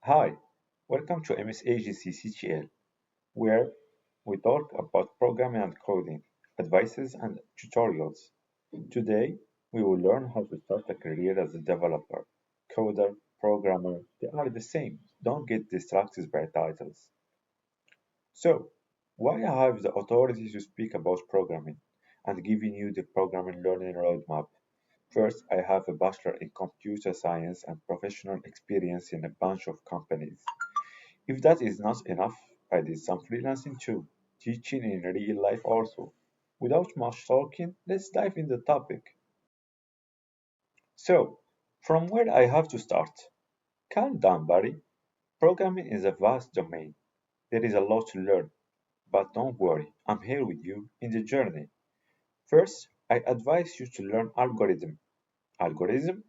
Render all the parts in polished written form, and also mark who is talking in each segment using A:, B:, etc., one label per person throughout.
A: Hi, welcome to ms.agencycnt, where we talk about programming and coding, advices and tutorials. Today, we will learn how to start a career as a developer, coder, programmer. They are the same. Don't get distracted by titles. So, why I have the authority to speak about programming and giving you the programming learning roadmap? First, I have a bachelor in computer science and professional experience in a bunch of companies. If that is not enough, I did some freelancing too, teaching in real life also. Without much talking, let's dive in the topic. So, from where I have to start? Calm down, buddy. Programming is a vast domain. There is a lot to learn, but don't worry, I'm here with you in the journey. First, I advise you to learn algorithm. Algorithm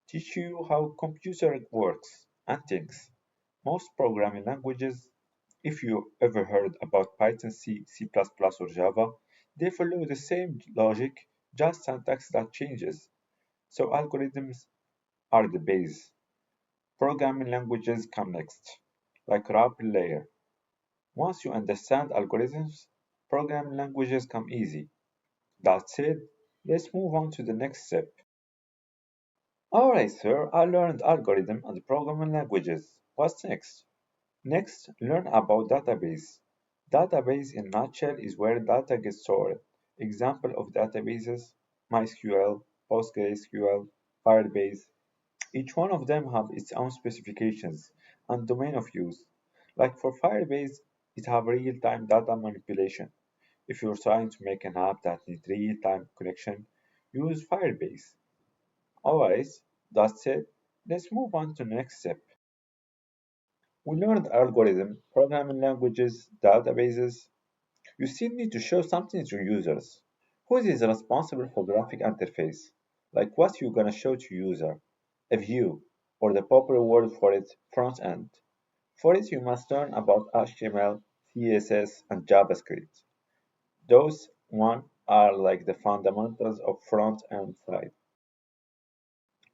A: teach you how computer works and thinks. Most programming languages, if you ever heard about Python, C++, or Java, they follow the same logic, just syntax that changes. So algorithms are the base. Programming languages come next, like rapid layer. Once you understand algorithms, programming languages come easy. That said, let's move on to the next step. Alright, sir, I learned algorithm and programming languages. What's next? Next, learn about database. Database in nutshell is where data gets stored. Example of databases: MySQL, PostgreSQL, Firebase. Each one of them have its own specifications and domain of use. Like for Firebase, it have real-time data manipulation. If you're trying to make an app that needs real-time connection, use Firebase. Alright, that's it. Let's move on to the next step. We learned algorithm, programming languages, databases. You still need to show something to users. Who is responsible for graphic interface? Like what you gonna show to user? A view, or the popular word for it, front end. For it, you must learn about HTML, CSS, and JavaScript. Those one are like the fundamentals of front end side.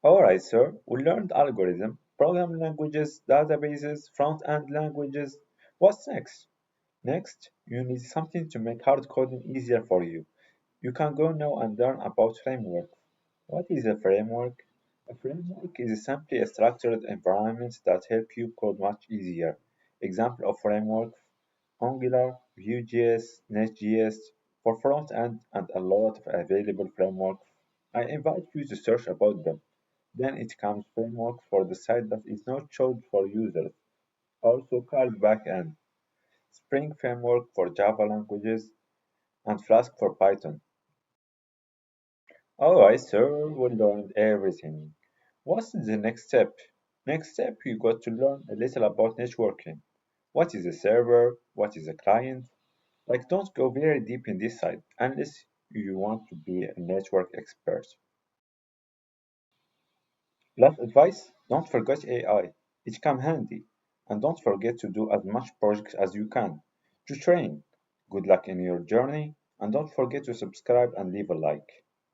A: Alright, sir, we learned algorithm, programming languages, databases, front end languages. What's next? Next, you need something to make hard coding easier for you. You can go now and learn about frameworks. What is a framework? A framework is simply a structured environment that help you code much easier. Example of frameworks: Angular, Vue.js, Next.js for front end, and a lot of available frameworks. I invite you to search about them. Then it comes framework for the side that is not chosen for users, also called Backend. Spring Framework for Java languages, and Flask for Python. Alright, sir, we learned everything. What's the next step? Next step, you got to learn a little about networking. What is a server? What is a client? Like, don't go very deep in this side unless you want to be a network expert. Last advice: don't forget AI. It come handy. And don't forget to do as much projects as you can to train. Good luck in your journey, and don't forget to subscribe and leave a like.